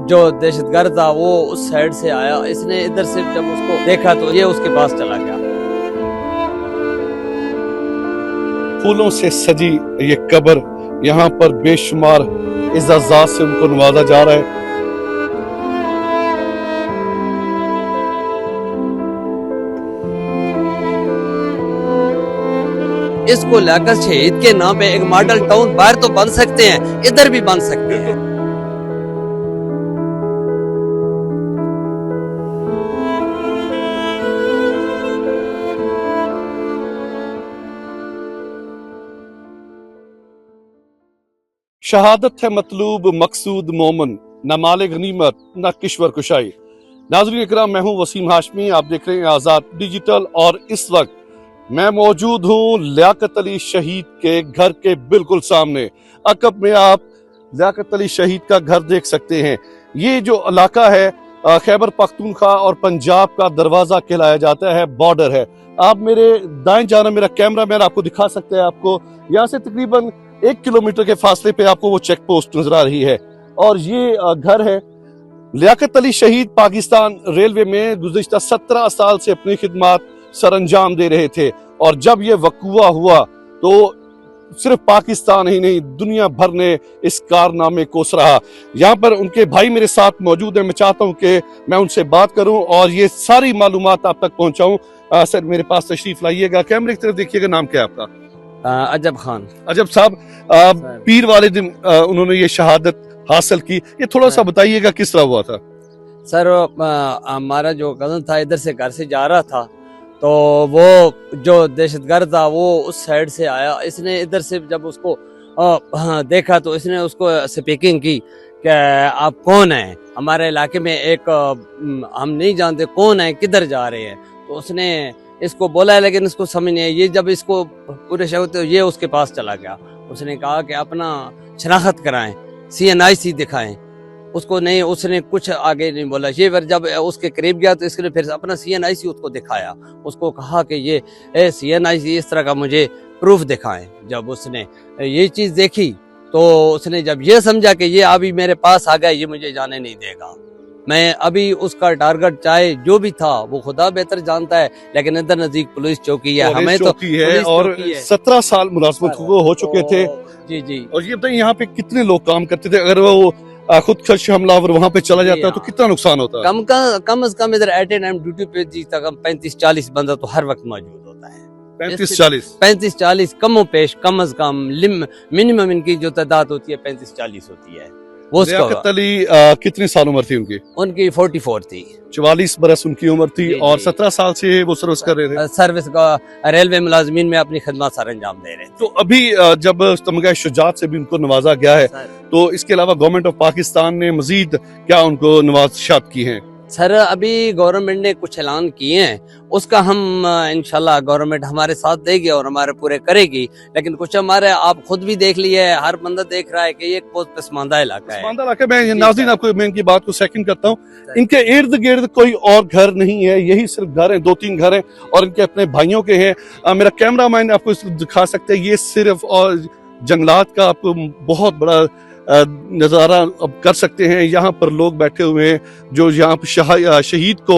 जो दहशतगर्द था वो उस साइड से आया, इसने इधर से जब उसको देखा तो ये उसके पास चला गया। फूलों से सजी ये कब्र, यहाँ पर बेशुमार इज़्ज़ात से उनको नवाजा जा रहा है। इसको लेकर शहीद के नाम पे एक मॉडल टाउन बाहर तो बन सकते हैं, इधर भी बन सकते हैं। शहादत है मतलूब मकसूद मोमन, न माल गनीमत न किश्वर कुशाई। नाज़रीन इकराम, मैं हूं वसीम हाशमी, आप देख रहे हैं आज़ाद डिजिटल और इस वक्त मैं मौजूद हूं लियाकत अली शहीद के घर के बिल्कुल सामने। अकब में आप लियाकत अली शहीद का घर देख सकते हैं। ये जो इलाका है खैबर पख्तूनख्वा और पंजाब का दरवाजा कहलाया जाता है, बॉर्डर है। आप मेरे दाएं जाना मेरा कैमरामैन आपको दिखा सकते हैं। आपको यहाँ से तकरीबन 1 किलोमीटर के फासले पे आपको वो चेक पोस्ट नजर आ रही है और ये घर है। लियाकत अली शहीद पाकिस्तान रेलवे में गुज़िश्ता 17 साल से अपनी खिदमत सर अंजाम दे रहे थे और जब ये वक़ूआ हुआ तो सिर्फ पाकिस्तान ही नहीं दुनिया भर ने इस कारनामे को सराहा। यहाँ पर उनके भाई मेरे साथ मौजूद हैं, मैं चाहता हूँ कि मैं उनसे बात करूँ और ये सारी मालूमात आप तक पहुँचाऊँ। सर मेरे पास तशरीफ लाइएगा, कैमरे की तरफ देखिएगा। नाम क्या है आपका? अजब खान। अजब साहब, पीर वाले दिन उन्होंने ये शहादत हासिल की, ये थोड़ा सा बताइएगा किस तरह हुआ था? सर हमारा जो कज़न था इधर से घर से जा रहा था तो वो जो दहशतगर्द था वो उस साइड से आया, इसने इधर से जब उसको देखा तो इसने उसको स्पीकिंग की कि आप कौन हैं, हमारे इलाके में एक हम नहीं जानते कौन है, किधर जा रहे हैं। तो उसने इसको बोला लेकिन इसको समझ नहीं आई। ये जब इसको पूरे शब्द तो ये उसके पास चला गया। उसने कहा कि अपना शनाख्त कराएं, CNIC दिखाएं। उसको नहीं, उसने कुछ आगे नहीं बोला। ये फिर जब उसके करीब गया तो इसने फिर अपना CNIC उसको दिखाया। उसको कहा कि ये CNIC इस तरह का मुझे प्रूफ दिखाएं। जब उसने ये चीज़ देखी तो उसने जब ये समझा कि ये अभी मेरे पास आ गया, ये मुझे जाने नहीं देगा, मैं अभी उसका टारगेट चाहे जो भी था वो खुदा बेहतर जानता है, लेकिन इधर नजदीक पुलिस चौकी है, हमें तो है और 17 साल मुलाजमत को हो चुके थे। जी जी। और ये बताइए यहाँ पे कितने लोग काम करते थे? अगर वो खुदकश हमलावर वहाँ पे चला जाता है तो कितना नुकसान होता है? कम से कम इधर एट ए टाइम ड्यूटी पे जी तक 35-40 बंदा तो हर वक्त मौजूद होता है। 35-40 कमो पेश, कम से कम मिनिमम इनकी जो तादाद होती है 35-40 होती है। वो लियाकत अली कितनी साल उम्र थी उनकी? उनकी 44 थी। 44 बरस उनकी उम्र थी और 17 साल से वो सर्विस कर रहे थे। सर्विस का रेलवे मुलाजमीन में अपनी खिदमत सर अंजाम दे रहे थे। तो अभी जब तमगा शुजात से भी उनको नवाजा गया है तो इसके अलावा गवर्नमेंट ऑफ पाकिस्तान ने मजीद क्या उनको नवाज़शात की हैं? सर अभी गवर्नमेंट ने कुछ ऐलान किए हैं, उसका हम इंशाल्लाह गवर्नमेंट हमारे साथ देगी और हमारे पूरे करेगी। लेकिन कुछ हमारे आप खुद भी देख लिए, हर बंदा देख रहा है कि ये एक बहुत पसमानदा इलाका है। पसमानदा इलाका। मैं नाज़रीन आपको मैं इनकी बात को सेकंड करता हूँ। इनके इर्द गिर्द कोई और घर नहीं है, यही सिर्फ घर है, 2-3 घर हैं और इनके अपने भाइयों के हैं। मेरा कैमरा मैन आपको दिखा सकते हैं, ये सिर्फ और जंगलात का आपको बहुत बड़ा नज़ारा अब कर सकते हैं। यहाँ पर लोग बैठे हुए हैं जो यहाँ पर शहीद को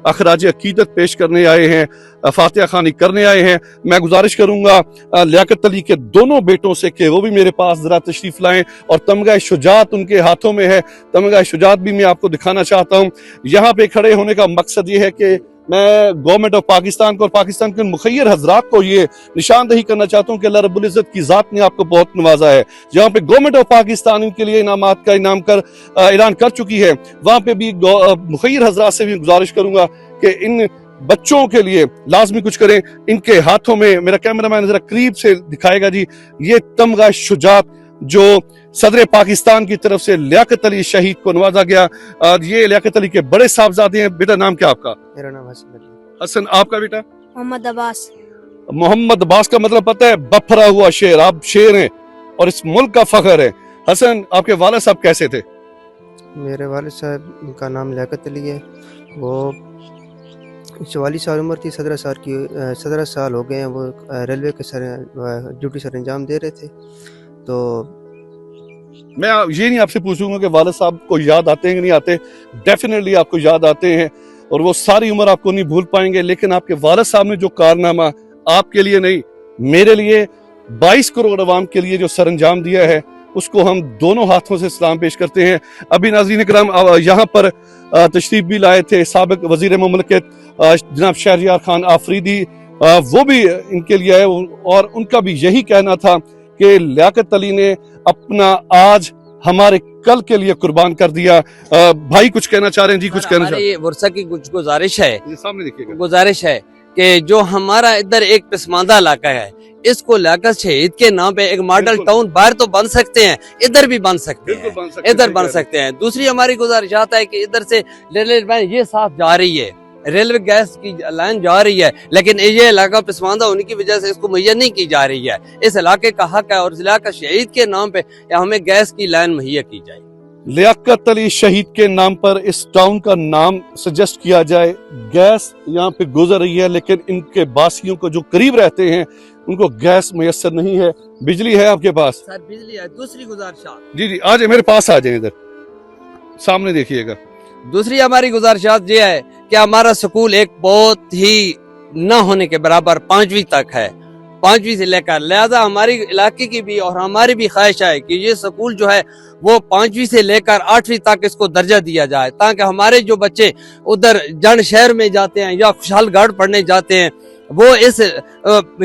अखराज अकीदत पेश करने आए हैं, फातिहा खानी करने आए हैं। मैं गुजारिश करूंगा लियाकत अली के दोनों बेटों से कि वो भी मेरे पास जरा तशरीफ लाएं और तमगा शुजात उनके हाथों में है। तमगा शुजात भी मैं आपको दिखाना चाहता हूँ। यहाँ पे खड़े होने का मकसद ये है कि मैं गवर्नमेंट ऑफ पाकिस्तान को और पाकिस्तान के मुखय्यर हजरात को ये निशानदही करना चाहता हूँ कि अल्लाह रब्बुल इज्जत की जात ने आपको बहुत नवाजा है। जहाँ पे गवर्नमेंट ऑफ पाकिस्तान इनके लिए इनामात का ऐलान कर चुकी है, वहाँ पे भी मुखय्यर हजरात से भी गुजारिश करूंगा कि इन बच्चों के लिए लाजमी कुछ करें। इनके हाथों में मेरा कैमरामैन जरा करीब से दिखाएगा जी, ये तमगा शुजात जो सदर पाकिस्तान की तरफ से लियाकत अली शहीद को नवाजा गया। ये लियाकत अली के बड़े साहबजादे हैं। बेटा नाम क्या आपका? मेरा नाम हसन। हसन। आपका बेटा? मोहम्मद अब्बास। मोहम्मद अब्बास का मतलब पता है? बफरा हुआ शेर। आप शेर हैं और इस मुल्क का फख्र है। हसन, आपके वालिद साहब कैसे थे? मेरे वालिद साहब का नाम लियाकत अली है। वो 44 साल उम्र थी, 17 साल हो गए हैं। वो रेलवे के ड्यूटी सर अंजाम दे रहे थे। तो मैं ये नहीं आपसे पूछूंगा कि वालिद साहब को याद आते हैं कि नहीं आते, डेफिनेटली आपको याद आते हैं और वो सारी उम्र आपको नहीं भूल पाएंगे, लेकिन आपके वालिद साहब ने जो कारनामा आपके लिए नहीं मेरे लिए 22 करोड़ अवाम के लिए जो सरंजाम दिया है, उसको हम दोनों हाथों से सलाम पेश करते हैं। अभी नाज़रीन इकराम यहाँ पर तशरीफ भी लाए थे साबिक वजीर मुमलिकत जनाब शहरयार खान आफरीदी, वो भी इनके लिए आए और उनका भी यही कहना था कि लियाकत अली ने अपना आज हमारे कल के लिए कुर्बान कर दिया। भाई कुछ कहना चाह रहे हैं जी? कुछ कहना चाह रहे हैं? वर्षा की कुछ गुजारिश है, हैं? सामने देखिएगा। गुजारिश है कि जो हमारा इधर एक पसमानदा इलाका है, इसको लियाकत शहीद के नाम पे एक मॉडल टाउन बाहर तो बन सकते हैं, इधर भी बन सकते हैं, इधर बन सकते हैं। दूसरी हमारी गुजारिशात है कि इधर से रेलवे लाइन ये साथ जा रही है, रेलवे गैस की लाइन जा रही है, लेकिन ये इलाका पसमानदा होने की वजह से इसको मुहैया नहीं की जा रही है। इस इलाके का हक है और इस इलाका शहीद के नाम पे हमें गैस की लाइन मुहैया की जाए। लियाकत अली शहीद के नाम पर इस टाउन का नाम सजेस्ट किया जाए। गैस यहाँ पे गुजर रही है, लेकिन इनके बासियों को जो करीब रहते हैं उनको गैस मुयस्सर नहीं है। बिजली है आपके पास? सर बिजली है। दूसरी गुजारिशात जी जी आ जाए, मेरे पास आ जाए, इधर सामने देखिएगा। दूसरी हमारी गुजारिशात ये है कि हमारा स्कूल एक बहुत ही न होने के बराबर 5वीं तक है, 5वीं से लेकर, लिहाजा हमारी इलाके की भी और हमारी भी ख्वाहिश है कि ये स्कूल जो है वो 5वीं से लेकर 8वीं तक इसको दर्जा दिया जाए, ताकि हमारे जो बच्चे उधर जन शहर में जाते हैं या खुशहालगढ़ पढ़ने जाते हैं वो इस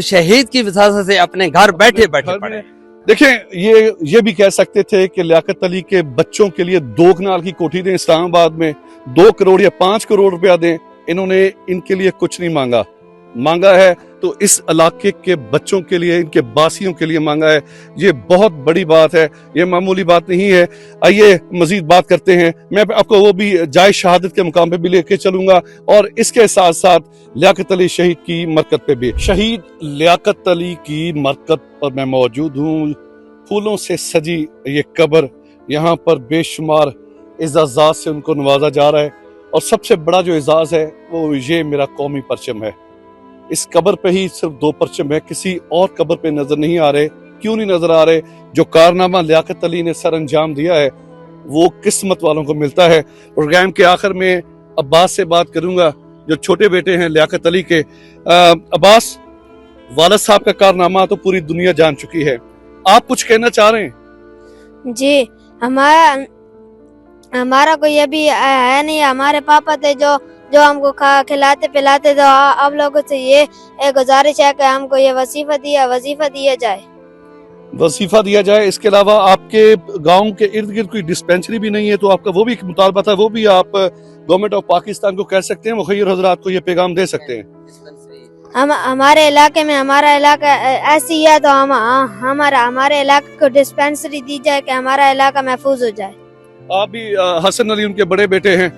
शहीद की वजह से अपने घर बैठे बैठे पढ़े। देखें, ये भी कह सकते थे कि लियाकत अली के बच्चों के लिए 2 कनाल की कोठी दें इस्लामाबाद में, 2 करोड़ या 5 करोड़ रुपया दें। इन्होंने इनके लिए कुछ नहीं मांगा है तो इस इलाके के बच्चों के लिए, इनके बासियों के लिए मांगा है। ये बहुत बड़ी बात है, ये मामूली बात नहीं है। आइए मजीद बात करते हैं, मैं आपको वो भी जाए शहादत के मुकाम पे भी लेके चलूंगा और इसके साथ साथ लियाकत अली शहीद की मरकत पे भी। शहीद लियाकत अली की मरकत पर मैं मौजूद हूँ। फूलों से सजी ये कब्र, यहाँ पर बेशुमार एजाज़ात से उनको नवाजा जा रहा है और सबसे बड़ा जो एजाज़ है वो ये मेरा कौमी परचम है। इस कब्र पे ही सिर्फ 2 परचम है, किसी और कब्र पे नजर नहीं आ रहे। क्यों नहीं नजर आ रहे? जो कारनामा लियाकत अली ने सर अंजाम दिया है वो किस्मत वालों को मिलता है। प्रोग्राम के आखिर में अब्बास से बात करूंगा, जो छोटे बेटे हैं लियाकत अली के। अब्बास, वालिद साहब का कारनामा तो पूरी दुनिया जान चुकी है, आप कुछ कहना चाह रहे हैं? जी, हमारा कोई अभी है नहीं, हमारे पापा थे जो हमको खिलाते पिलाते, तो आप लोगों से ये गुजारिश है कि हमको ये वजीफा दिया जाए। वजीफा दिया जाए। इसके अलावा आपके गांव के इर्द गिर्द कोई डिस्पेंसरी भी नहीं है, तो आपका वो भी एक मुतालबा था, वो भी आप गवर्नमेंट ऑफ पाकिस्तान को कह सकते हैं, मुखय्यर हजरात को ये पैगाम दे सकते हैं। हम हमारे इलाके में, हमारा इलाका ऐसी है तो हमारे इलाके को डिस्पेंसरी दी जाए कि हमारा इलाका महफूज हो जाए। आप भी हसन अली उनके बड़े बेटे हैं,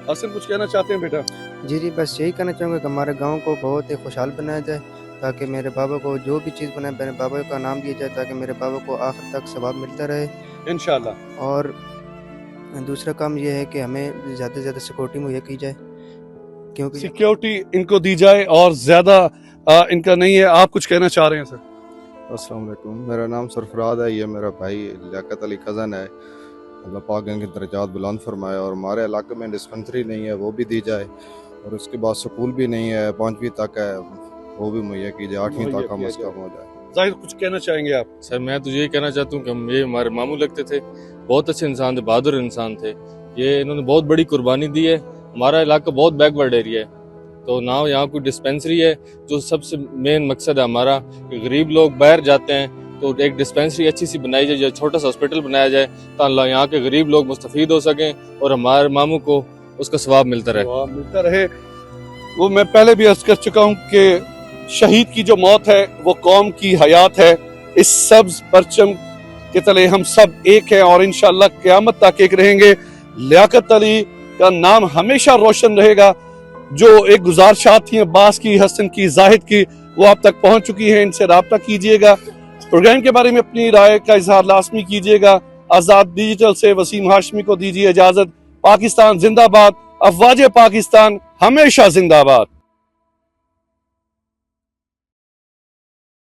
हसन कुछ कहना चाहते हैं बेटा? जी जी, बस यही कहना चाहूँगा कि हमारे गांव को बहुत ही खुशहाल बनाया जाए, ताकि मेरे बाबा को जो भी चीज़ बनाए मेरे बाबा का नाम दिया जाए, ताकि मेरे बाबा को आखिर तक सवाब मिलता रहे इंशाल्लाह। और दूसरा काम ये है कि हमें ज़्यादा से ज़्यादा सिक्योरिटी मुहैया की जाए, क्योंकि सिक्योरिटी इनको दी जाए और ज़्यादा इनका नहीं है। आप कुछ कहना चाह रहे हैं सर? अस्सलाम वालेकुम, मेरा नाम सरफराज है, ये मेरा भाई लियाकत अली कज़न है। अल्लाह पाक इनके दर्जात बुलंद फरमाए। और हमारे इलाके में डिस्पेंसरी नहीं है, वो भी दी जाए, और उसके बाद स्कूल भी नहीं है, 5वीं तक है, वो भी मुहैया की जाए, 8वीं तक कम अज़ कम हो जाए। जाहिर कुछ कहना चाहेंगे आप? सर मैं तो यही कहना चाहता हूँ कि हम ये हमारे मामू लगते थे, बहुत अच्छे इंसान थे, बहादुर इंसान थे। ये इन्होंने बहुत बड़ी कुर्बानी दी है। हमारा इलाका बहुत बैकवर्ड एरिया है, तो ना यहाँ कोई डिस्पेंसरी है, जो सबसे मेन मकसद है हमारा कि गरीब लोग बाहर जाते हैं तो एक डिस्पेंसरी अच्छी सी बनाई जाए, छोटा सा हॉस्पिटल बनाया जाए, ताकि यहाँ के गरीब लोग मुस्तफीद हो सकें और हमारे मामू को उसका सवाब मिलता रहे। वो मैं पहले भी अर्ज कर चुका हूँ कि शहीद की जो मौत है वो कौम की हयात है। इस सब्ज परचम के तले हम सब एक हैं और इंशाअल्लाह क़यामत तक एक रहेंगे। लियाकत अली का नाम हमेशा रोशन रहेगा। जो एक गुजारिशात थी अब्बास की, हसन की, जाहिद की, वो आप तक पहुंच चुकी है। इनसे राब्ता कीजिएगा, प्रोग्राम के बारे में अपनी राय का इजहार लाजमी कीजिएगा। आजाद डिजिटल से वसीम हाशमी को दीजिए इजाजत। पाकिस्तान जिंदाबाद, अफवाज पाकिस्तान हमेशा जिंदाबाद।